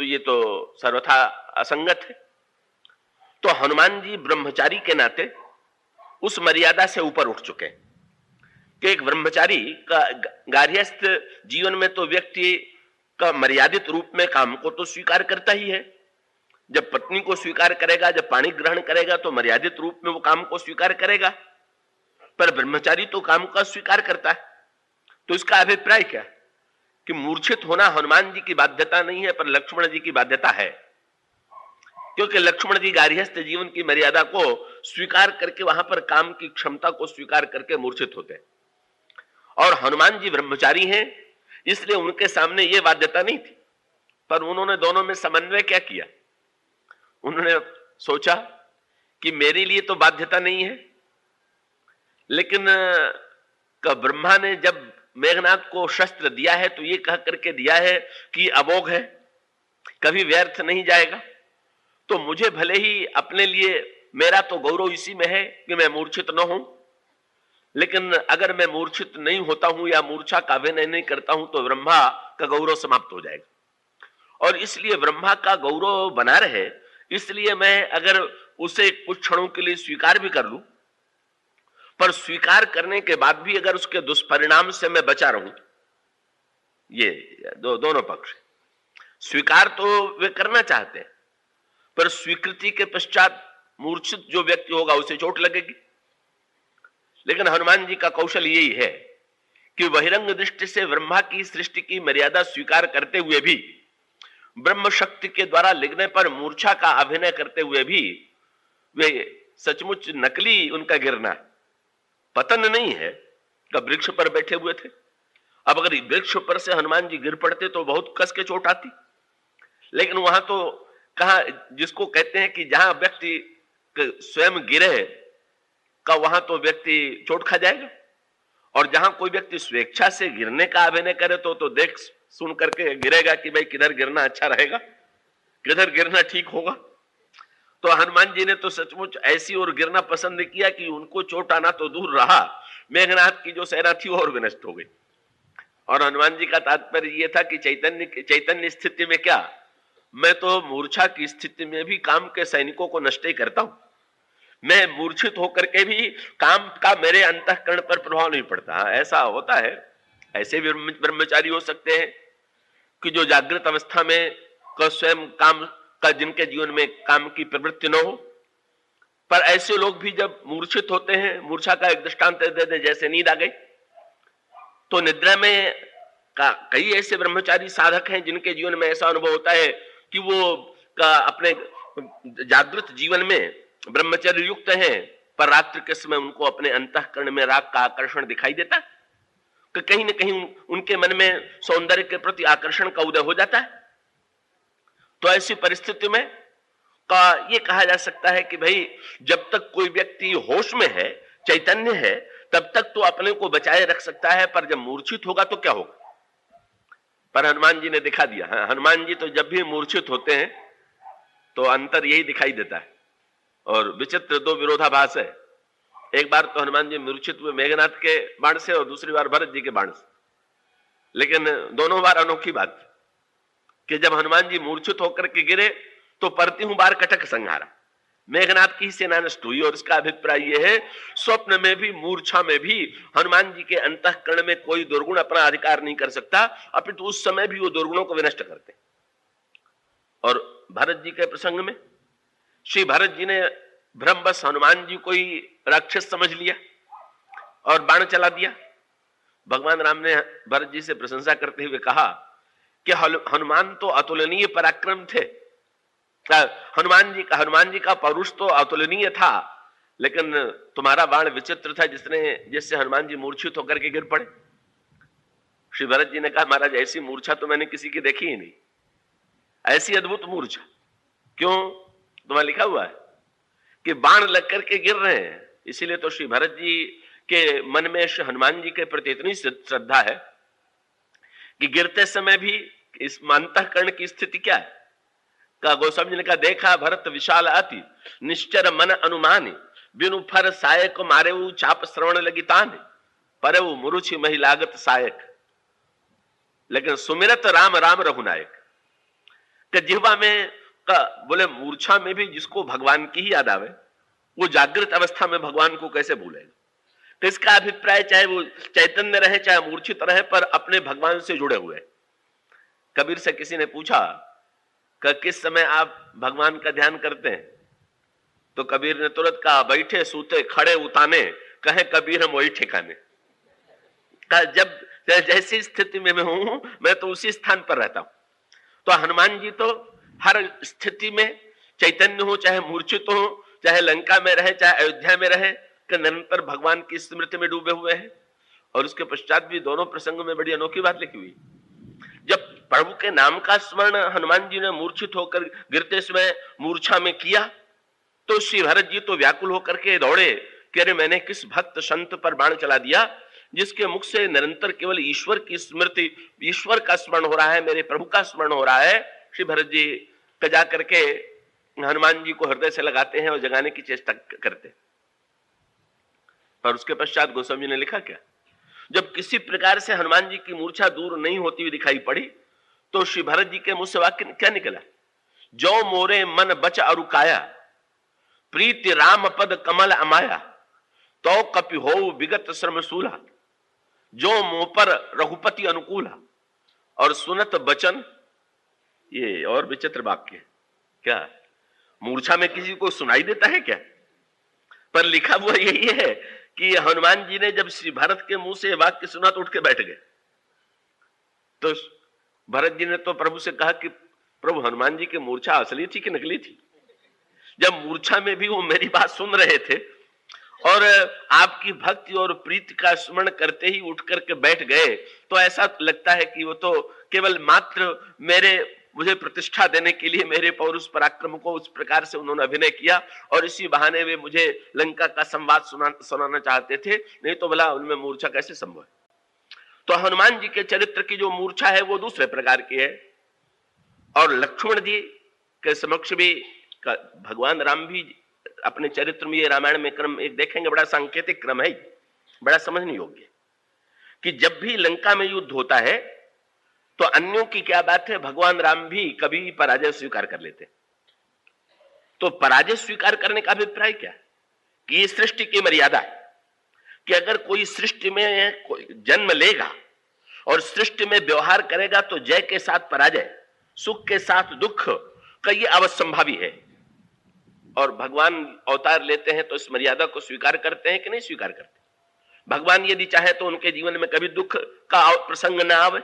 तो ये तो सर्वथा असंगत है। तो हनुमान जी ब्रह्मचारी के नाते उस मर्यादा से ऊपर उठ चुके हैं कि एक ब्रह्मचारी का गार्हस्थ्य जीवन में तो व्यक्ति का मर्यादित रूप में काम को तो स्वीकार करता ही है। जब पत्नी को स्वीकार करेगा, जब पानी ग्रहण करेगा तो मर्यादित रूप में वो काम को स्वीकार करेगा, पर ब्रह्मचारी तो काम का स्वीकार करता है। तो इसका अभिप्राय क्या कि मूर्छित होना हनुमान जी की बाध्यता नहीं है, पर लक्ष्मण जी की बाध्यता है, क्योंकि लक्ष्मण जी गार्हस्थ जीवन की मर्यादा को स्वीकार करके वहां पर काम की क्षमता को स्वीकार करके मूर्छित होते हैं, और हनुमान जी ब्रह्मचारी हैं, इसलिए उनके सामने यह बाध्यता नहीं थी। पर उन्होंने दोनों में समन्वय क्या किया? उन्होंने सोचा कि मेरे लिए तो बाध्यता नहीं है, लेकिन ब्रह्मा ने जब मेघनाथ को शस्त्र दिया है तो ये कह करके दिया है कि अमोघ है, कभी व्यर्थ नहीं जाएगा, तो मुझे भले ही अपने लिए मेरा तो गौरव इसी में है कि मैं मूर्छित न हूं, लेकिन अगर मैं मूर्छित नहीं होता हूं या मूर्छा का अभिनय नहीं करता हूं तो ब्रह्मा का गौरव समाप्त हो जाएगा, और इसलिए ब्रह्मा का गौरव बना रहे, इसलिए मैं अगर उसे कुछ क्षणों के लिए स्वीकार भी कर लूं, पर स्वीकार करने के बाद भी अगर उसके दुष्परिणाम से मैं बचा रहूं, ये दोनों पक्ष स्वीकार तो वे करना चाहते हैं, पर स्वीकृति के पश्चात मूर्छित जो व्यक्ति होगा उसे चोट लगेगी। लेकिन हनुमान जी का कौशल यही है कि बहिरंग दृष्टि से ब्रह्मा की सृष्टि की मर्यादा स्वीकार करते हुए भी, ब्रह्म शक्ति के द्वारा लिखने पर मूर्छा का अभिनय करते हुए भी वे सचमुच नकली उनका गिरना, पतन नहीं है। कब वृक्ष पर बैठे हुए थे, अब अगर वृक्ष पर से हनुमान जी गिर पड़ते तो बहुत कस के चोट आती, लेकिन वहां तो कहा, जिसको कहते हैं कि जहां व्यक्ति स्वयं गिरे का वहां तो व्यक्ति चोट खा जाएगा, और जहां कोई व्यक्ति स्वेच्छा से गिरने का अभिनय करे तो देख सुन करके गिरेगा कि भाई किधर गिरना अच्छा रहेगा, किधर गिरना ठीक होगा। तो हनुमान जी ने तो सचमुच ऐसी और गिरना पसंद किया कि उनको चोट आना तो दूर रहा, मेघनाथ की जो सेना थी वो और विनष्ट हो गई। और हनुमान जी का तात्पर्य यह था कि चैतन्य स्थिति में क्या, मैं तो मूर्छा की स्थिति में भी काम के सैनिकों को नष्ट ही करता हूं, मैं मूर्छित होकर के भी काम का मेरे अंतःकरण पर प्रभाव नहीं पड़ता। ऐसा होता है, ऐसे भी ब्रह्मचारी हो सकते हैं कि जो जागृत अवस्था में स्वयं काम का, जिनके जीवन में काम की प्रवृत्ति न हो, पर ऐसे लोग भी जब मूर्छित होते हैं, मूर्छा का एक दृष्टांत दे दे, जैसे नींद आ गई तो निद्रा में कई ऐसे ब्रह्मचारी साधक हैं जिनके जीवन में ऐसा अनुभव होता है कि वो अपने जागृत जीवन में ब्रह्मचर्य युक्त हैं, पर रात्रि के समय उनको अपने अंतःकरण में राग का आकर्षण दिखाई देता है, कि कहीं न कहीं उनके मन में सौंदर्य के प्रति आकर्षण का उदय हो जाता है। तो ऐसी परिस्थिति में ये कहा जा सकता है कि भाई जब तक कोई व्यक्ति होश में है, चैतन्य है, तब तक तो अपने को बचाए रख सकता है, पर जब मूर्छित होगा तो क्या होगा। पर हनुमान जी ने दिखा दिया। हनुमान जी तो जब भी मूर्छित होते हैं तो अंतर यही दिखाई देता है, और विचित्र दो विरोधाभास है। एक बार तो हनुमान जी मूर्छित हुए मेघनाथ के बाण से, और दूसरी बार भरत जी के बाण से, लेकिन दोनों बार अनोखी बात कि जब हनुमान जी मूर्छित होकर के गिरे तो परती हूं बार कटक संहारा, मेघनाथ की सेना नष्ट हुई। और इसका अभिप्राय यह है, स्वप्न में भी मूर्छा में भी हनुमान जी के अंतःकरण में कोई दुर्गुण अपना अधिकार नहीं कर सकता, अपितु उस समय भी वो दुर्गुणों को विनष्ट करते। और भरत जी के प्रसंग में श्री भरत जी ने भ्रमवश हनुमान जी को ही राक्षस समझ लिया और बाण चला दिया। भगवान राम ने भरत जी से प्रशंसा करते हुए कहा कि हनुमान तो अतुलनीय पराक्रम थे, हनुमान जी का पौरुष तो अतुलनीय था, लेकिन तुम्हारा बाण विचित्र था जिससे हनुमान जी मूर्छित होकर के गिर पड़े। श्री भरत जी ने कहा, महाराज ऐसी मूर्छा तो मैंने किसी की देखी ही नहीं, ऐसी अद्भुत मूर्छा। क्यों? तुम्हारा लिखा हुआ है कि बाण लग करके गिर रहे हैं, इसीलिए तो श्री भरत जी के मन में हनुमान जी के प्रति इतनी श्रद्धा है कि गिरते समय भी इस अंतःकरण की स्थिति क्या है। का गोस्वामी ने कहा, देखा भरत विशाल अति निश्चर मन अनुमानी, बिनु फर सायक मारे चाप श्रवण लगी तान, पर मुरुचि मही लागत सायक, लेकिन सुमिरत राम राम रघुनायक। कि जिह्वा में का बोले मूर्छा में भी जिसको भगवान की ही याद आवे, वो जागृत अवस्था में भगवान को कैसे भूलेगा। तो इसका अभिप्राय चाहे वो चैतन्य रहे चाहे मूर्छित रहे, पर अपने भगवान से जुड़े हुए। कबीर से किसी ने पूछा कि किस समय आप भगवान का ध्यान करते हैं, तो कबीर ने तुरंत कहा, बैठे सूते खड़े उताने, कहे कबीर हम वही ठिकाने। जब जैसी स्थिति में मैं हूं, मैं तो उसी स्थान पर रहता हूं। तो हनुमान जी तो हर स्थिति में चैतन्य हो, चाहे मूर्छित हो, चाहे लंका में रहे चाहे अयोध्या में रहे, कि निरंतर भगवान की स्मृति में डूबे हुए हैं। और उसके पश्चात भी दोनों प्रसंगों में बड़ी अनोखी बात लिखी हुई। जब प्रभु के नाम का स्मरण हनुमान जी ने मूर्छित होकर गिरते समय मूर्छा में किया, तो श्री भरत जी तो व्याकुल होकर के दौड़े कि अरे मैंने किस भक्त संत पर बाण चला दिया, जिसके मुख से निरंतर केवल ईश्वर की स्मृति, ईश्वर का स्मरण हो रहा है, मेरे प्रभु का स्मरण हो रहा है। श्री भरत जी जा करके हनुमान जी को हृदय से लगाते हैं और जगाने की चेष्टा करते हैं। पर उसके पश्चात गोस्वामी ने लिखा क्या, जब किसी प्रकार से हनुमान जी की मूर्छा दूर नहीं होती हुई दिखाई पड़ी, तो श्री भरत जी के मुंह से वाक्य क्या निकला, जो मोरे मन बच अरुकाया, प्रीति राम पद कमल अमाया, तो कपि हो विगत श्रम सूला, जो मुंह पर रघुपति अनुकूला। और सुनत बचन, ये और विचित्र वाक्य क्या, मूर्छा में किसी को सुनाई देता है क्या? पर लिखा हुआ यही है कि हनुमान जी ने जब श्री भरत के मुंह से वाक्य सुना तो उठ के बैठ गए। तो भरत जी ने तो प्रभु से कहा कि प्रभु हनुमान जी की मूर्छा असली थी कि नकली थी? जब मूर्छा में भी वो मेरी बात सुन रहे थे और आपकी भक्ति और प्रीति का स्मरण करते ही उठ करके बैठ गए, तो ऐसा लगता है कि वो तो केवल मात्र मुझे प्रतिष्ठा देने के लिए मेरे पौरुष पराक्रम को उस प्रकार से उन्होंने अभिनय किया, और इसी बहाने वे मुझे लंका का संवाद सुनाना चाहते थे, नहीं तो भला उनमें मूर्छा कैसे संभव है। तो हनुमान जी के चरित्र की जो मूर्छा है वो दूसरे प्रकार की है। और लक्ष्मण जी के समक्ष भी भगवान राम भी अपने चरित्र में, ये रामायण में क्रम एक देखेंगे, बड़ा सांकेतिक क्रम है, बड़ा समझने योग्य, कि जब भी लंका में युद्ध होता है तो अन्यों की क्या बात है, भगवान राम भी कभी पराजय स्वीकार कर लेते। तो पराजय स्वीकार करने का अभिप्राय क्या, कि ये सृष्टि की मर्यादा है कि अगर कोई सृष्टि में कोई जन्म लेगा और सृष्टि में व्यवहार करेगा तो जय के साथ पराजय, सुख के साथ दुख का ये अवश्यंभावी है। और भगवान अवतार लेते हैं तो इस मर्यादा को स्वीकार करते हैं कि नहीं स्वीकार करते? भगवान यदि चाहे तो उनके जीवन में कभी दुख का प्रसंग न आवे,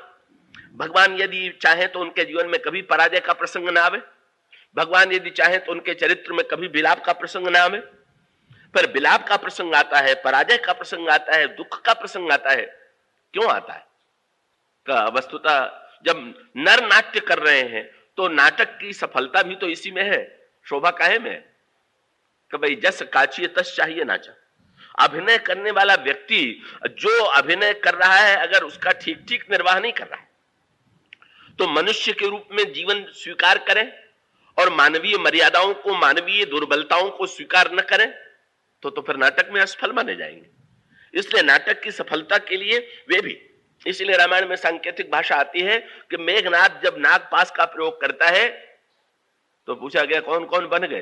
भगवान यदि चाहे तो उनके जीवन में कभी पराजय का प्रसंग न आवे, भगवान यदि चाहे तो उनके चरित्र में कभी विलाप का प्रसंग न आवे। पर विलाप का प्रसंग आता है, पराजय का प्रसंग आता है, दुख का प्रसंग आता है। क्यों आता है? वस्तुतः जब नर नाट्य कर रहे हैं तो नाटक की सफलता भी तो इसी में है, शोभा काहे में है कि भाई जस काचिए तस चाहिए नाचा। अभिनय करने वाला व्यक्ति जो अभिनय कर रहा है, अगर उसका ठीक ठीक निर्वाह नहीं कर रहा है तो मनुष्य के रूप में जीवन स्वीकार करें और मानवीय मर्यादाओं को, मानवीय दुर्बलताओं को स्वीकार न करें तो फिर नाटक में असफल माने जाएंगे। इसलिए नाटक की सफलता के लिए वे भी, इसलिए रामायण में सांकेतिक भाषा आती है कि मेघनाद जब नागपाश का प्रयोग करता है तो पूछा गया कौन कौन बन गए,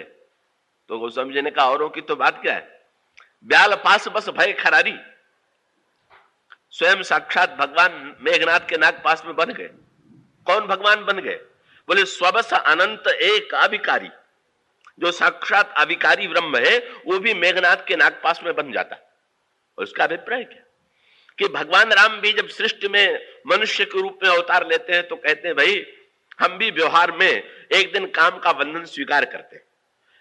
तो गोस्वामी जी ने कहा औरों की तो बात क्या है, ब्याल पास बस भय खरारी। स्वयं साक्षात भगवान मेघनाद के नागपाश में बन गए। कौन भगवान बन गए? बोले स्वबस अनंत एक अभिकारी, जो साक्षात अभिकारी ब्रह्म है वो भी मेघनाद के नागपाश में बन जाता। और उसका अभिप्राय क्या कि भगवान राम भी जब सृष्टि में मनुष्य के रूप में अवतार लेते हैं तो कहते हैं भाई हम भी व्यवहार में एक दिन काम का बंधन स्वीकार करते हैं,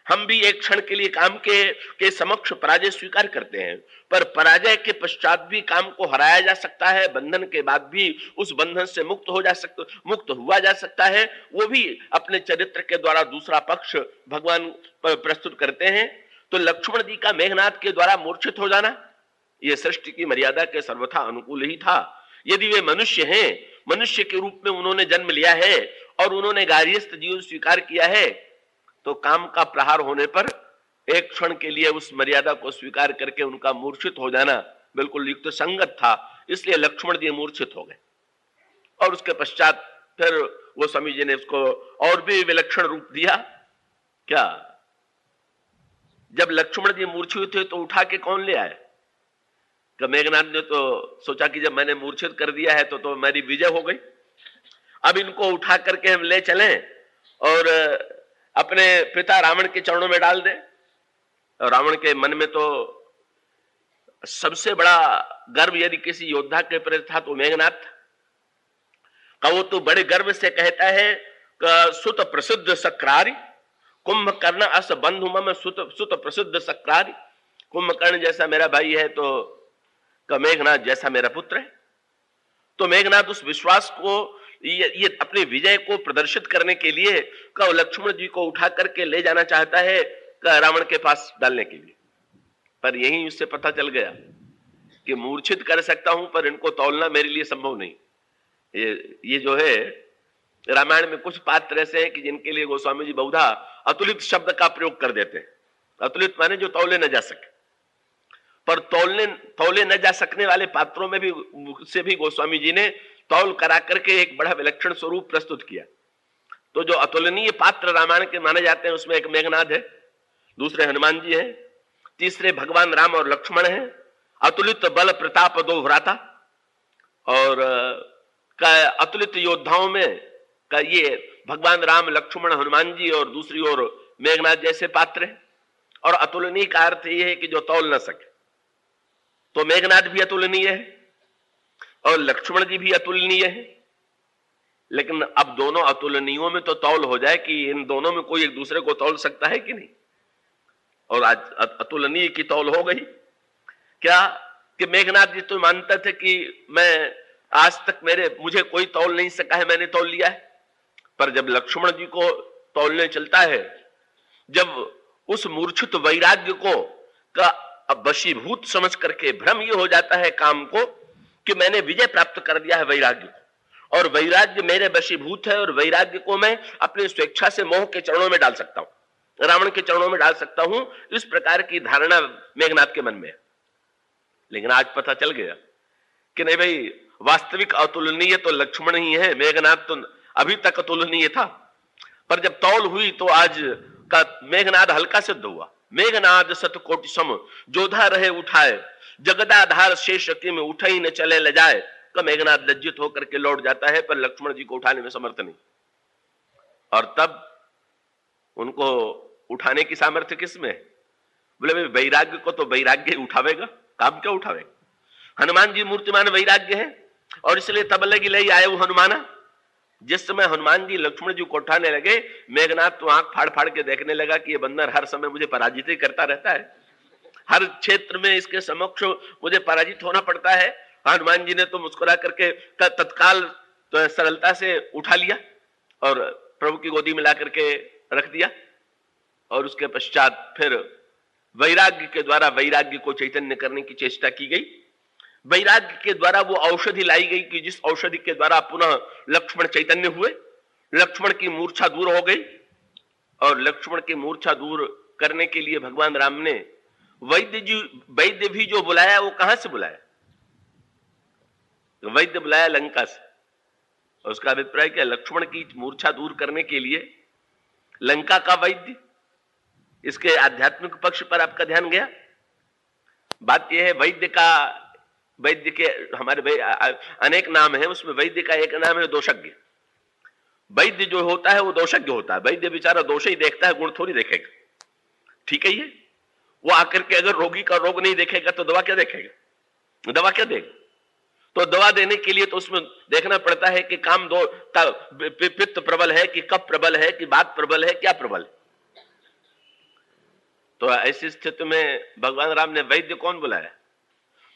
हम भी एक क्षण के लिए काम के समक्ष पराजय स्वीकार करते हैं, पर पराजय के पश्चात भी काम को हराया जा सकता है, बंधन के बाद भी उस बंधन से मुक्त हुआ जा सकता है। वो भी अपने चरित्र के द्वारा दूसरा पक्ष भगवान प्रस्तुत करते हैं। तो लक्ष्मण जी का मेघनाद के द्वारा मूर्छित हो जाना ये सृष्टि की मर्यादा के सर्वथा अनुकूल ही था। यदि वे मनुष्य हैं, मनुष्य के रूप में उन्होंने जन्म लिया है और उन्होंने गार्हस्थ्य जीवन स्वीकार किया है, तो काम का प्रहार होने पर एक क्षण के लिए उस मर्यादा को स्वीकार करके उनका मूर्छित हो जाना बिल्कुल युक्त संगत था। इसलिए लक्ष्मण जी मूर्छित हो गए और उसके पश्चात फिर गोस्वामी जी ने उसको और भी विलक्षण रूप दिया। क्या जब लक्ष्मण जी मूर्छित थे तो उठा के कौन ले आए? कि मेघनाथ ने तो सोचा कि जब मैंने मूर्छित कर दिया है तो मेरी विजय हो गई, अब इनको उठा करके हम ले चलें और अपने पिता रावण के चरणों में डाल दें। और रावण के मन में तो सबसे बड़ा गर्व यदि किसी योद्धा के प्रति था तो मेघनाथ था। वो तो बड़े गर्व से कहता है सुत प्रसिद्ध सक्रारी कुंभकर्ण अस बंधु मम सुत प्रसिद्ध सक्रारी। कुंभकर्ण जैसा मेरा भाई है तो मेघनाथ जैसा मेरा पुत्र है। तो मेघनाथ उस विश्वास को ये अपनी विजय को प्रदर्शित करने के लिए लक्ष्मण जी को उठा करके ले जाना चाहता है रावण के पास डालने के लिए। पर यही उससे पता चल गया कि मूर्छित कर सकता हूं पर इनको तौलना मेरे लिए संभव नहीं। ये जो है रामायण में कुछ पात्र ऐसे हैं कि जिनके लिए गोस्वामी जी बहुधा अतुलित शब्द का प्रयोग कर देते हैं। अतुलित माने जो तौले न जा सके, पर तौले न जा सकने वाले पात्रों में भी से भी गोस्वामी जी ने तौल करा करके एक बड़ा विलक्षण स्वरूप प्रस्तुत किया। तो जो अतुलनीय पात्र रामायण के माने जाते हैं उसमें एक मेघनाथ है, दूसरे हनुमान जी हैं, तीसरे भगवान राम और लक्ष्मण हैं। अतुलित बल प्रताप दो भ्राता, और अतुलित योद्धाओं में का ये भगवान राम लक्ष्मण हनुमान जी और दूसरी ओर मेघनाथ जैसे पात्र हैं। और अतुलनीय का अर्थ यह है कि जो तौल न सके। तो मेघनाथ भी अतुलनीय है और लक्ष्मण जी भी अतुलनीय है, लेकिन अब दोनों अतुलनीयों में तो तौल हो जाए कि इन दोनों में कोई एक दूसरे को तौल सकता है कि नहीं। और आज अतुलनीय की तौल हो गई। क्या कि मेघनाथ जी तो मानते थे कि मैं आज तक मुझे कोई तौल नहीं सका है, मैंने तौल लिया है। पर जब लक्ष्मण जी को तौलने चलता है, जब उस मूर्छित वैराग्य को का वशीभूत समझ करके भ्रम ये हो जाता है काम को कि मैंने विजय प्राप्त कर दिया है वैराग्य को, और वैराग्य मेरे वशीभूत है, और वैराग्य को मैं अपनी स्वेच्छा से मोह के चरणों में डाल सकता हूं, रावण के चरणों में डाल सकता हूं। इस प्रकार की धारणा मेघनाथ के मन में है। लेकिन आज पता चल गया कि नहीं भाई, वास्तविक अतुलनीय तो लक्ष्मण ही है, मेघनाथ तो अभी तक अतुलनीय था। पर जब तौल हुई तो आज का मेघनाद हल्का सिद्ध हुआ। मेघनाद सतकोटि सम जोधा रहे उठाए, जगदाधार शेष किम उठई न चले ले जाए। तो मेघनाद लज्जित होकर के लौट जाता है, पर लक्ष्मण जी को उठाने में समर्थ नहीं। और तब उनको उठाने की सामर्थ्य किसमें? बोले भाई वैराग्य को तो वैराग्य उठावेगा, काम क्या उठावेगा? हनुमान जी मूर्तिमान वैराग्य है, और इसलिए तब लगी ले आए वो हनुमाना। जिस समय हनुमान जी लक्ष्मण जी को उठाने लगे, मेघनाथ तो आंख फाड़ फाड़ के देखने लगा कि ये बंदर हर समय मुझे पराजित ही करता रहता है, हर क्षेत्र में इसके समक्ष मुझे पराजित होना पड़ता है। हनुमान जी ने तो मुस्कुरा करके तत्काल तो सरलता से उठा लिया और प्रभु की गोदी में ला करके रख दिया। और उसके पश्चात फिर वैराग्य के द्वारा वैराग्य को चैतन्य करने की चेष्टा की गई। वैराग्य के द्वारा वो औषधि लाई गई कि जिस औषधि के द्वारा पुनः लक्ष्मण चैतन्य हुए, लक्ष्मण की मूर्छा दूर हो गई। और लक्ष्मण की मूर्छा दूर करने के लिए भगवान राम ने वैद्य भी जो बुलाया, वो कहां से बुलाया? वैद्य बुलाया लंका से। और उसका अभिप्राय क्या? लक्ष्मण की मूर्छा दूर करने के लिए लंका का वैद्य। इसके आध्यात्मिक पक्ष पर आपका ध्यान गया? बात यह है, वैद्य के हमारे अनेक नाम है, उसमें वैद्य का एक नाम है दोषज्ञ। वैद्य जो होता है वो दोषज्ञ होता है। वैद्य बेचारा दोष ही देखता है, गुण थोड़ी देखेगा। ठीक है, ये वो आकर के अगर रोगी का रोग नहीं देखेगा तो दवा क्या देखेगा? दवा क्या देगा? तो दवा देने के लिए तो उसमें देखना पड़ता है कि काम दो पित्त प्रबल है कि कफ प्रबल है कि वात प्रबल है, क्या प्रबल है। तो ऐसी स्थिति में भगवान राम ने वैद्य कौन बुलाया?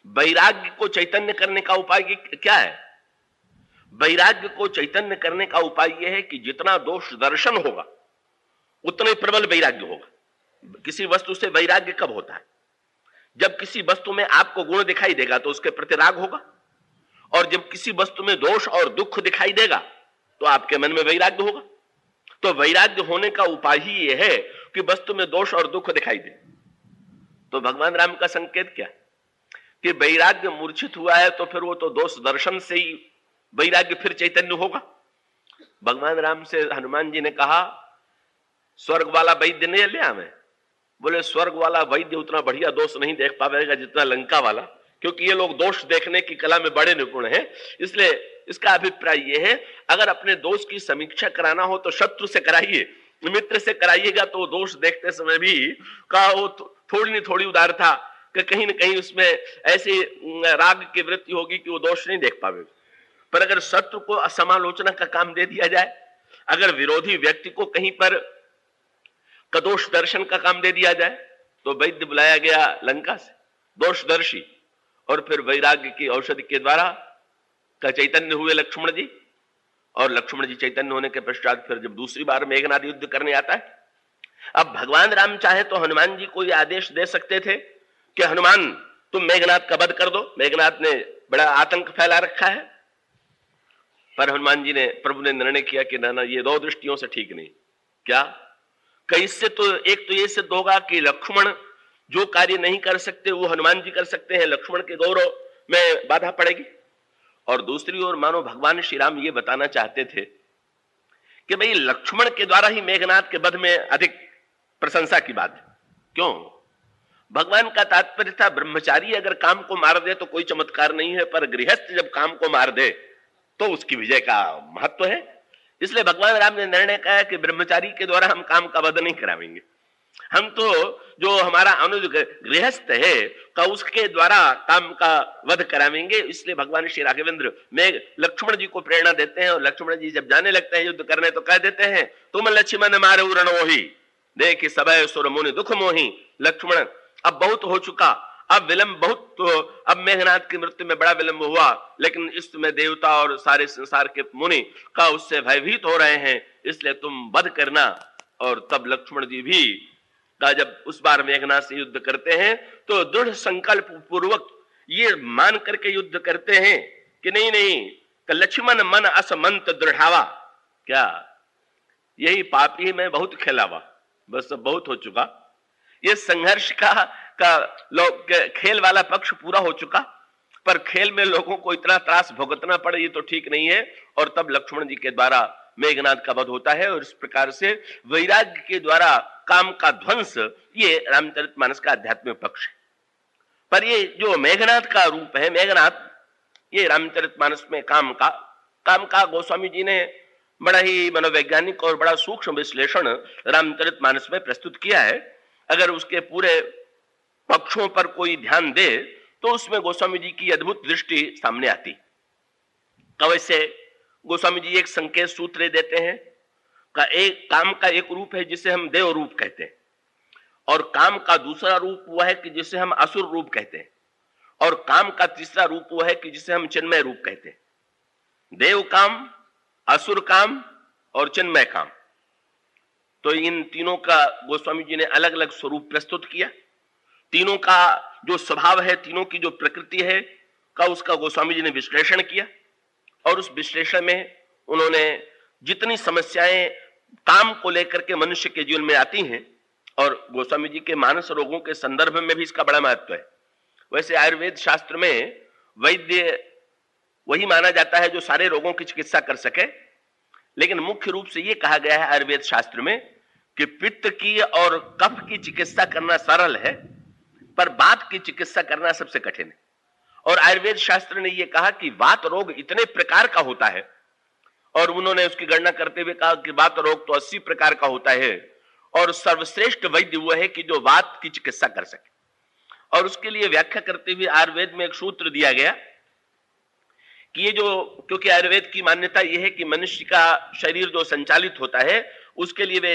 वैराग्य को चैतन्य करने का उपाय क्या है? वैराग्य को चैतन्य करने का उपाय यह है कि जितना दोष दर्शन होगा उतना ही प्रबल वैराग्य होगा। किसी वस्तु से वैराग्य कब होता है? जब किसी वस्तु में आपको गुण दिखाई देगा तो उसके प्रति राग होगा, और जब किसी वस्तु में दोष और दुख दिखाई देगा तो आपके मन में वैराग्य होगा। तो वैराग्य होने का उपाय ही यह है कि वस्तु में दोष और दुख दिखाई दे। तो भगवान राम का संकेत क्या कि वैराग्य मूर्छित हुआ है तो फिर वो तो दोष दर्शन से ही वैराग्य फिर चैतन्य होगा। भगवान राम से हनुमान जी ने कहा स्वर्ग वाला वैद्य नहीं ले आवे। बोले स्वर्ग वाला वैद्य उतना बढ़िया दोष नहीं देख पाएगा जितना लंका वाला, क्योंकि ये लोग दोष देखने की कला में बड़े निपुण हैं। इसलिए इसका अभिप्राय ये है, अगर अपने दोष की समीक्षा कराना हो तो शत्रु से कराइए, मित्र से कराइएगा तो दोष देखते समय भी का वो थोड़ी नहीं थोड़ी उदार था कि कहीं ना कहीं उसमें ऐसी राग की वृत्ति होगी कि वो दोष नहीं देख पावे। पर अगर शत्रु को असमालोचना का काम दे दिया जाए, अगर विरोधी व्यक्ति को कहीं पर कदोष दर्शन का काम दे दिया जाए, तो वैद्य बुलाया गया लंका से, दोषदर्शी, और फिर वैराग्य की औषधि के द्वारा का चैतन्य हुए लक्ष्मण जी। और लक्ष्मण जी चैतन्य होने के पश्चात फिर जब दूसरी बार मेघनाद युद्ध करने आता है, अब भगवान राम चाहे तो हनुमान जी को यह आदेश दे सकते थे कि हनुमान तुम मेघनाद का वध कर दो, मेघनाद ने बड़ा आतंक फैला रखा है। पर हनुमान जी ने, प्रभु ने निर्णय किया कि ना, ये दो दृष्टियों से ठीक नहीं। क्या? कि इससे तो एक तो ये सिद्ध होगा कि लक्ष्मण जो कार्य नहीं कर सकते वो हनुमान जी कर सकते हैं, लक्ष्मण के गौरव में बाधा पड़ेगी। और दूसरी ओर मानो भगवान श्री राम ये बताना चाहते थे कि भाई लक्ष्मण के द्वारा ही मेघनाद के वध में अधिक प्रशंसा की बात है। क्यों? भगवान का तात्पर्य था ब्रह्मचारी अगर काम को मार दे तो कोई चमत्कार नहीं है, पर गृहस्थ जब काम को मार दे तो उसकी विजय का महत्व है। इसलिए भगवान राम ने निर्णय किया कि ब्रह्मचारी के द्वारा हम काम का वध नहीं करावेंगे, हम तो जो हमारा अनुज गृहस्थ है का उसके द्वारा काम का वध करावेंगे। इसलिए भगवान श्री राघवेंद्र में लक्ष्मण जी को प्रेरणा देते हैं, और लक्ष्मण जी जब जाने लगते हैं युद्ध करने तो कह देते हैं तुम लक्ष्मण मारे रणोही देख सबय सुर मुनि दुख मोही। लक्ष्मण अब बहुत हो चुका, अब विलंब बहुत, तो अब मेघनाद की मृत्यु में बड़ा विलंब हुआ, लेकिन इस समय देवता और सारे संसार के मुनि का उससे भयभीत हो रहे हैं, इसलिए तुम वध करना। और तब लक्ष्मण जी भी का जब उस बार मेघनाद से युद्ध करते हैं तो दृढ़ संकल्प पूर्वक ये मान करके युद्ध करते हैं कि नहीं नहीं, लक्ष्मण मन असमंत दृढ़ावा। क्या? यही पापी में बहुत खेलावा, बस अब बहुत हो चुका, ये संघर्ष का लोग खेल वाला पक्ष पूरा हो चुका, पर खेल में लोगों को इतना त्रास भुगतना पड़े ये तो ठीक नहीं है। और तब लक्ष्मण जी के द्वारा मेघनाद का वध होता है, और इस प्रकार से वैराग्य के द्वारा काम का ध्वंस, ये रामचरितमानस का आध्यात्मिक पक्ष है। पर ये जो मेघनाद का रूप है, मेघनाद, ये रामचरितमानस में काम का गोस्वामी जी ने बड़ा ही मनोवैज्ञानिक और बड़ा सूक्ष्म विश्लेषण रामचरितमानस में प्रस्तुत किया है। अगर उसके पूरे पक्षों पर कोई ध्यान दे तो उसमें गोस्वामी जी की अद्भुत दृष्टि सामने आती। वैसे गोस्वामी जी एक संकेत सूत्र देते हैं का एक काम का एक रूप है जिसे हम देव रूप कहते हैं, और काम का दूसरा रूप वो है कि जिसे हम असुर रूप कहते हैं, और काम का तीसरा रूप वो है कि जिसे हम चिन्मय रूप कहते हैं। देव काम, असुर काम और चिन्मय काम, तो इन तीनों का गोस्वामी जी ने अलग अलग स्वरूप प्रस्तुत किया। तीनों का जो स्वभाव है, तीनों की जो प्रकृति है का उसका गोस्वामी जी ने विश्लेषण किया, और उस विश्लेषण में उन्होंने जितनी समस्याएं काम को लेकर के मनुष्य के जीवन में आती हैं, और गोस्वामी जी के मानस रोगों के संदर्भ में भी इसका बड़ा महत्व है। वैसे आयुर्वेद शास्त्र में वैद्य वही माना जाता है जो सारे रोगों की चिकित्सा कर सके, लेकिन मुख्य रूप से यह कहा गया है आयुर्वेद शास्त्र में कि पित्त की और कफ की चिकित्सा करना सरल है, पर वात की चिकित्सा करना सबसे कठिन है। और आयुर्वेद शास्त्र ने यह कहा कि वात रोग इतने प्रकार का होता है, और उन्होंने उसकी गणना करते हुए कहा कि वात रोग तो 80 प्रकार का होता है, और सर्वश्रेष्ठ वैद्य वो है कि जो वात की चिकित्सा कर सके। और उसके लिए व्याख्या करते हुए आयुर्वेद में एक सूत्र दिया गया कि ये जो, क्योंकि आयुर्वेद की मान्यता यह है कि मनुष्य का शरीर जो संचालित होता है उसके लिए वे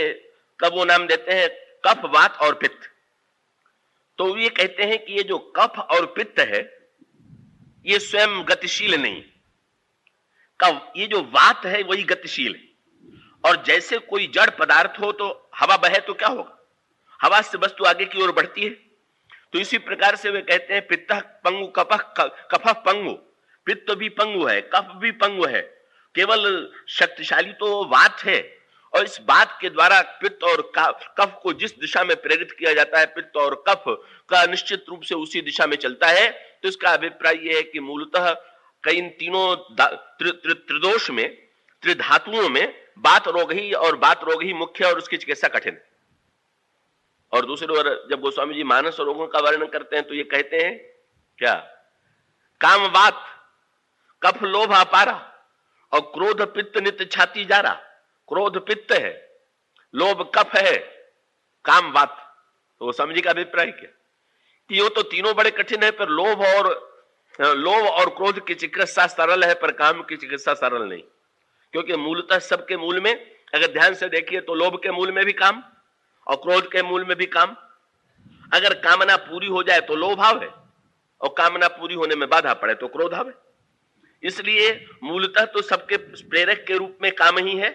कब वो नाम देते हैं कफ, वात और पित्त। तो ये कहते हैं कि ये जो कफ और पित्त है ये स्वयं गतिशील नहीं, का ये जो वात है वही गतिशील है। और जैसे कोई जड़ पदार्थ हो तो हवा बहे तो क्या होगा, हवा से वस्तु आगे की ओर बढ़ती है। तो इसी प्रकार से वे कहते हैं पित्त पंगु कफ पंगु, पित्त भी पंगु है, कफ भी पंगु है, केवल शक्तिशाली तो वात है। और इस बात के द्वारा पित्त और कफ को जिस दिशा में प्रेरित किया जाता है, पित्त और कफ का निश्चित रूप से उसी दिशा में चलता है। तो इसका अभिप्राय यह है कि मूलतः कई तीनों त्रिदोष में त्रिधातुओं में बात रोग ही और बात रोग ही मुख्य और उसकी चिकित्सा कठिन। और दूसरी ओर जब गोस्वामी जी मानस रोगों का वर्णन करते हैं तो ये कहते हैं क्या, काम वात कफ लोभ अपारा और क्रोध पित्त नित्य छाती जारा। क्रोध पित्त है, लोभ कफ है, काम वात। तो गोस्वामी जी का अभिप्राय क्या कि ये तो तीनों बड़े कठिन है, पर लोभ और क्रोध की चिकित्सा सरल है, पर काम की चिकित्सा सरल नहीं। क्योंकि मूलतः सबके मूल में अगर ध्यान से देखिए तो लोभ के मूल में भी काम और क्रोध के मूल में भी काम। अगर कामना पूरी हो जाए तो लोभ आवे और कामना पूरी होने में बाधा पड़े तो क्रोध आवे। इसलिए मूलतः तो सबके प्रेरक के रूप में काम ही है।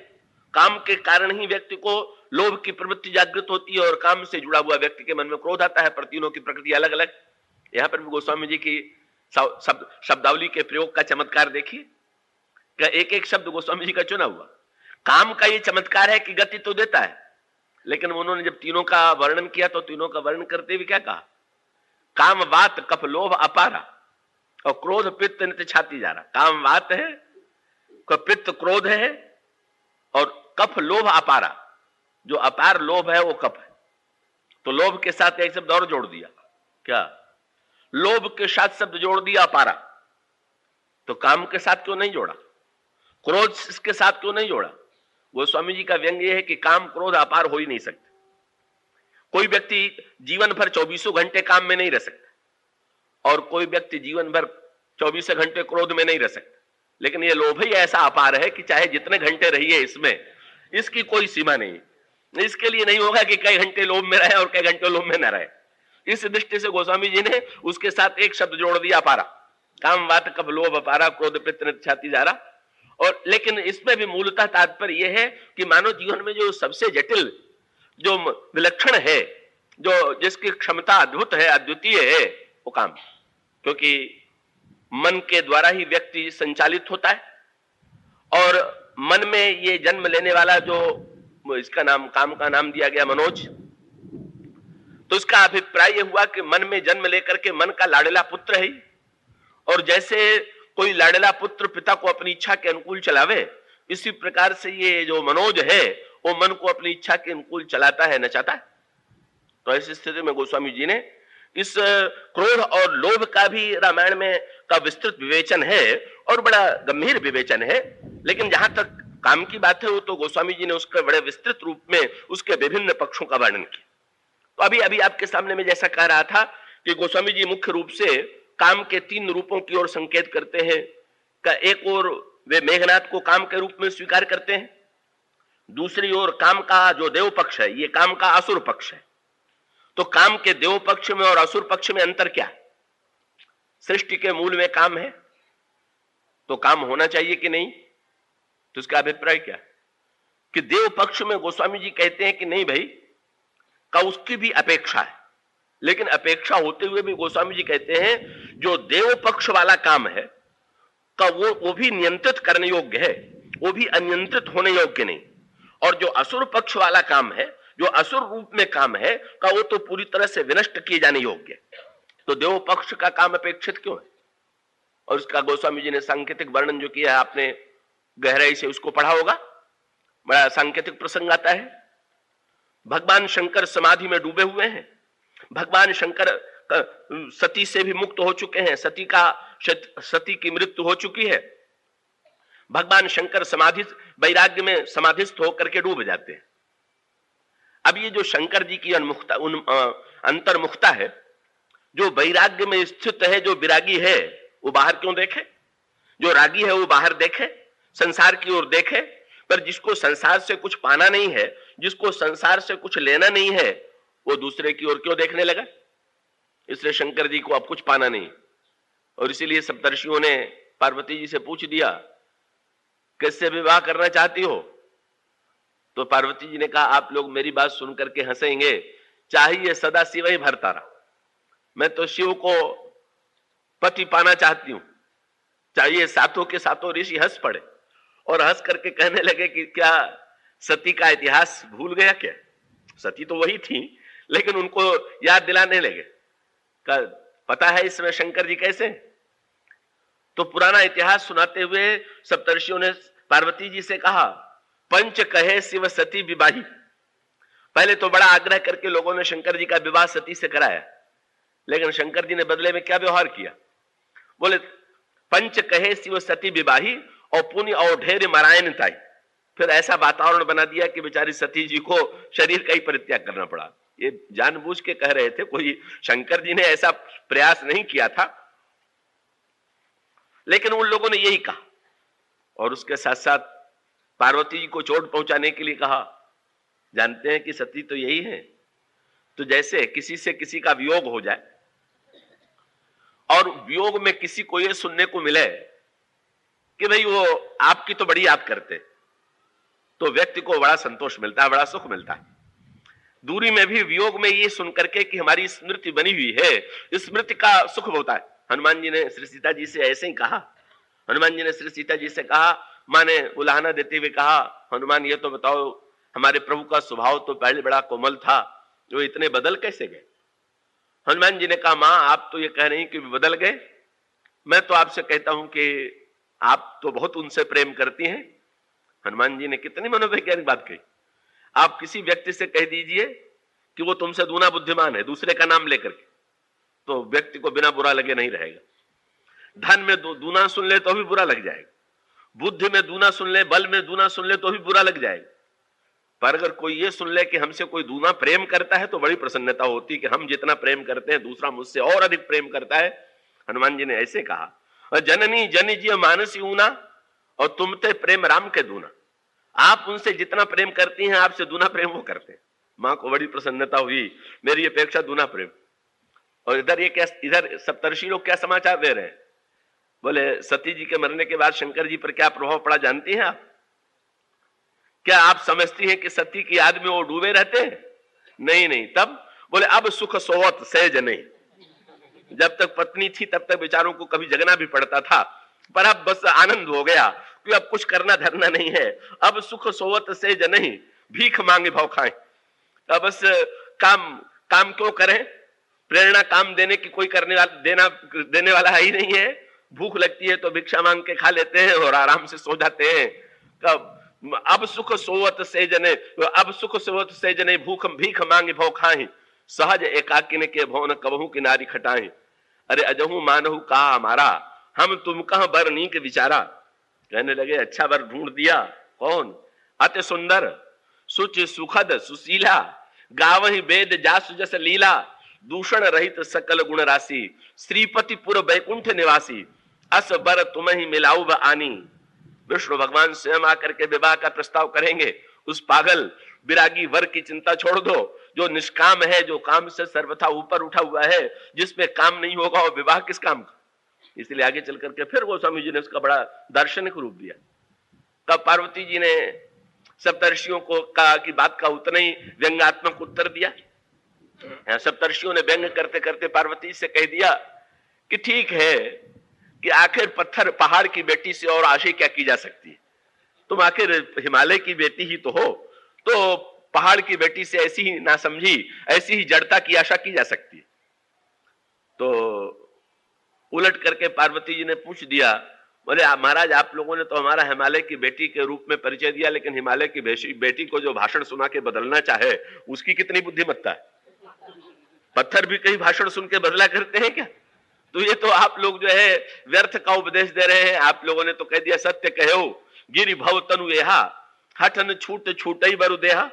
काम के कारण ही व्यक्ति को लोभ की प्रवृत्ति जागृत होती है और काम से जुड़ा हुआ व्यक्ति के मन में क्रोध आता है, पर तीनों की प्रकृति अलग अलग। यहां पर भी गोस्वामी जी की शब्दावली के प्रयोग का चमत्कार देखिए। एक एक शब्द गोस्वामी जी का चुना हुआ। काम का ये चमत्कार है कि गति तो देता है, लेकिन उन्होंने जब तीनों का वर्णन किया तो तीनों का वर्णन करते हुए क्या कहा, काम वात कफ लोभ अपारा और क्रोध पित्त नित्य छाती जा रहा। काम वात है, पित्त क्रोध है और कफ लोभ अपारा। जो अपार लोभ है वो कफ है। तो लोभ के साथ एक शब्द और जोड़ दिया, क्या, लोभ के साथ शब्द जोड़ दिया अपारा। तो काम के साथ क्यों नहीं जोड़ा, क्रोध के साथ क्यों नहीं जोड़ा? गोस्वामी जी का व्यंग यह है कि काम क्रोध अपार हो ही नहीं सकते। कोई व्यक्ति जीवन भर 24 घंटे काम में नहीं रह सकता और कोई व्यक्ति जीवन भर 24 घंटे क्रोध में नहीं रह सकता। लेकिन यह लोभ ही ऐसा अपार है कि चाहे जितने घंटे रहिए इसमें, इसकी कोई सीमा नहीं। इसके लिए नहीं होगा कि कई घंटे लोभ में रहे और कई घंटे लोभ में न रहे। इस दृष्टि से गोस्वामी जी ने उसके साथ एक शब्द जोड़ दिया अपारा। काम वात कफ लोभ अपारा क्रोध पित्त नित्य छाती जा रहा। और लेकिन इसमें भी मूलतः तात्पर्य यह है कि मानव जीवन में जो सबसे जटिल, जो विलक्षण है, जो जिसकी क्षमता अद्भुत है, अद्वितीय है, वो काम। क्योंकि मन के द्वारा ही व्यक्ति संचालित होता है और मन में ये जन्म लेने वाला जो, इसका नाम, काम का नाम दिया गया मनोज। तो इसका अभिप्राय यह हुआ कि मन में जन्म लेकर के मन का लाडला पुत्र है। और जैसे कोई लाडला पुत्र पिता को अपनी इच्छा के अनुकूल चलावे, इसी प्रकार से ये जो मनोज है वो मन को अपनी इच्छा के अनुकूल चलाता है, नचाता है। तो ऐसी स्थिति में गोस्वामी जी ने इस क्रोध और लोभ का भी रामायण में का विस्तृत विवेचन है और बड़ा गंभीर विवेचन है। लेकिन जहां तक काम की बात है वो तो गोस्वामी जी ने उसके बड़े विस्तृत रूप में उसके विभिन्न पक्षों का वर्णन किया। तो अभी अभी आपके सामने में जैसा कह रहा था कि गोस्वामी जी मुख्य रूप से काम के 3 रूपों की ओर संकेत करते हैं। एक ओर वे मेघनाथ को काम के रूप में स्वीकार करते हैं, दूसरी ओर काम का जो देव पक्ष है, ये काम का असुर पक्ष है। तो काम के देव पक्ष में और असुर पक्ष में अंतर क्या है? सृष्टि के मूल में काम है तो काम होना चाहिए कि नहीं? तो इसका अभिप्राय क्या है कि देव पक्ष में गोस्वामी जी कहते हैं कि नहीं भाई, का उसकी भी अपेक्षा है। लेकिन अपेक्षा होते हुए भी गोस्वामी जी कहते हैं जो देव पक्ष वाला काम है का वो भी नियंत्रित करने योग्य है, वो भी अनियंत्रित होने योग्य नहीं। और जो असुर पक्ष वाला काम है, जो असुर रूप में काम है का वो तो पूरी तरह से विनष्ट किए जाने योग्य है। तो देव पक्ष का काम अपेक्षित क्यों है? और इसका गोस्वामी जी ने सांकेतिक वर्णन जो किया है, आपने गहराई से उसको पढ़ा होगा। बड़ा सांकेतिक प्रसंग आता है। भगवान शंकर समाधि में डूबे हुए हैं। भगवान शंकर सती से भी मुक्त हो चुके हैं, सती की मृत्यु हो चुकी है। भगवान शंकर वैराग्य में समाधिस्थ होकर के डूब जाते हैं। अब ये जो शंकर जी की अंतर्मुखता है, जो वैराग्य में स्थित है, जो विरागी है, वो बाहर क्यों देखे? जो रागी है वो बाहर देखे, संसार की ओर देखे। पर जिसको संसार से कुछ पाना नहीं है, जिसको संसार से कुछ लेना नहीं है, वो दूसरे की ओर क्यों देखने लगा? इसलिए शंकर जी को अब कुछ पाना नहीं। और इसीलिए सप्तर्षियों ने पार्वती जी से पूछ दिया, किससे विवाह करना चाहती हो? तो पार्वती जी ने कहा, आप लोग मेरी बात सुन करके हंसेंगे, चाहिए सदा शिव ही भरतारा। मैं तो शिव को पति पाना चाहती हूं। चाहिए सातों के सातों ऋषि हंस पड़े और हंस करके कहने लगे कि क्या सती का इतिहास भूल गया क्या? सती तो वही थी, लेकिन उनको याद दिलाने लगे। पता है इसमें शंकर जी कैसे? तो पुराना इतिहास सुनाते हुए सप्तर्षियों ने पार्वती जी से कहा, पंच कहे शिव सती विवाही। पहले तो बड़ा आग्रह करके लोगों ने शंकर जी का विवाह सती से कराया, लेकिन शंकर जी ने बदले में क्या व्यवहार किया? बोले पंच कहे शिव सती विवाही और पुण्य और ढेर मरायन ताई। फिर ऐसा वातावरण बना दिया कि बेचारी सती जी को शरीर का ही परित्याग करना पड़ा। ये जानबूझ के कह रहे थे, कोई शंकर जी ने ऐसा प्रयास नहीं किया था, लेकिन उन लोगों ने यही कहा और उसके साथ साथ पार्वती जी को चोट पहुंचाने के लिए कहा। जानते हैं कि सती तो यही है, तो जैसे किसी से किसी का वियोग हो जाए और वियोग में किसी को यह सुनने को मिले कि भाई वो आपकी तो बड़ी याद करते, तो व्यक्ति को बड़ा संतोष मिलता है, बड़ा सुख मिलता है। दूरी में भी वियोग में ये सुन करके कि हमारी स्मृति बनी हुई है, स्मृति का सुख होता है। हनुमान जी ने श्री सीता जी से ऐसे ही कहा। हनुमान जी ने श्री सीता जी से कहा, मां ने उलाहना देते हुए कहा, हनुमान ये तो बताओ, हमारे प्रभु का स्वभाव तो पहले बड़ा कोमल था, जो इतने बदल कैसे गए? हनुमान जी ने कहा, मां आप तो ये कह रही कि बदल गए, मैं तो आपसे कहता हूं कि आप तो बहुत उनसे प्रेम करती हैं। हनुमान जी ने कितनी मनोवैज्ञानिक बात कही। आप किसी व्यक्ति से कह दीजिए कि वो तुमसे दूना बुद्धिमान है, दूसरे का नाम लेकर के, तो व्यक्ति को बिना बुरा लगे नहीं रहेगा। धन में दूना सुन ले तो भी बुरा लग जाएगा, बुद्धि में दूना सुन ले, बल में दूना सुन ले तो भी बुरा लग जाएगा। पर अगर कोई ये सुन ले कि हमसे कोई दूना प्रेम करता है तो बड़ी प्रसन्नता होती कि हम जितना प्रेम करते हैं दूसरा मुझसे और अधिक प्रेम करता है। हनुमान जी ने ऐसे कहा, जननी जन जी मानसी ऊना और तुमते प्रेम राम के दूना। आप उनसे जितना प्रेम करती हैं, आपसे दूना प्रेम वो करते हैं। मां को बड़ी प्रसन्नता हुई, मेरी अपेक्षा दूना प्रेम। और इधर सप्तर्षि लोग क्या समाचार दे रहे हैं? बोले सती जी के मरने के बाद शंकर जी पर क्या प्रभाव पड़ा जानती हैं आप? क्या आप समझती हैं कि सती की याद में वो डूबे रहते हैं? नहीं नहीं। तब बोले अब सुख सोवत सहज नहीं। जब तक पत्नी थी तब तक बेचारों को कभी जगना भी पड़ता था, पर अब बस आनंद हो गया कि अब कुछ करना धरना नहीं है। अब सुख सोवत सहज नहीं, भीख मांगे भाव खाएं। अब बस काम क्यों करें? प्रेरणा काम देने की कोई देने वाला है ही नहीं है। भूख लगती है तो भिक्षा मांग के खा लेते हैं और आराम से सो जाते हैं। कब अब सुख सोवत से जने, अब सुख सोवत से जने भीख मांगे भव खाए, सहज एकाकिन के भवन कबहू किनारी खटाए। अरे अजहू मानहू कहा हमारा, हम तुम कह बर नीक विचारा। कहने लगे अच्छा बर ढूंढ दिया। कौन? अति सुंदर सुच सुखद सुशीला, गावहि वेद जासु जस लीला, दूषण रहित सकल गुण राशि, श्रीपति पुर बैकुंठ निवासी, अस बर तुम ही मिलाऊ ब आनी। विष्णु भगवान स्वयं आकर के विवाह का प्रस्ताव करेंगे। उस पागल विरागी वर की चिंता छोड़ दो, जो निष्काम है, जो काम से सर्वथा ऊपर उठा हुआ है, जिसमें काम नहीं होगा वो विवाह किस काम का? इसलिए आगे चल करके फिर गोस्वामी जी ने उसका बड़ा दार्शनिक रूप दिया। तब पार्वती जी ने सप्तर्षियों को कहा कि बात का उतना ही व्यंग्यात्मक उत्तर दिया। सप्तर्षियों ने व्यंग करते करते पार्वती से कह दिया कि ठीक है कि आखिर पत्थर पहाड़ की बेटी से और आशा क्या की जा सकती है? तुम आखिर हिमालय की बेटी ही तो हो, तो पहाड़ की बेटी से ऐसी ही ना समझी, ऐसी ही जड़ता की आशा की जा सकती है। तो उलट करके पार्वती जी ने पूछ दिया, बोले महाराज आप लोगों ने तो हमारा हिमालय की बेटी के रूप में परिचय दिया, लेकिन हिमालय की बेटी को जो भाषण सुना के बदलना चाहे उसकी कितनी बुद्धिमत्ता है? पत्थर भी कहीं भाषण सुन के बदला करते हैं क्या? तो ये तो आप लोग जो है व्यर्थ का उपदेश दे रहे हैं। आप लोगों ने तो कह दिया सत्य कहो गिरि भव तनु एहा, हठन छूट छूटई बरु देहा।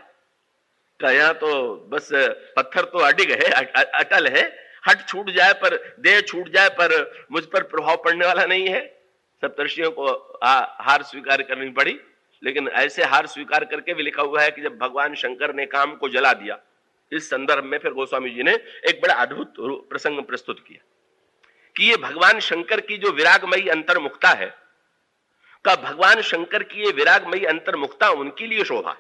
कहा तो बस पत्थर तो अडिग है, अटल है, हट छूट जाए पर देह छूट जाए पर मुझ पर प्रभाव पड़ने वाला नहीं है। सप्तर्षियों को हार स्वीकार करनी पड़ी, लेकिन ऐसे हार स्वीकार करके भी लिखा हुआ है कि जब भगवान शंकर ने काम को जला दिया। इस संदर्भ में फिर गोस्वामी जी ने एक बड़ा अद्भुत प्रसंग प्रस्तुत किया कि ये भगवान शंकर की जो विरागमयी अंतर्मुखता है, का भगवान शंकर की ये विरागमयी अंतर्मुखता उनके लिए शोभा है।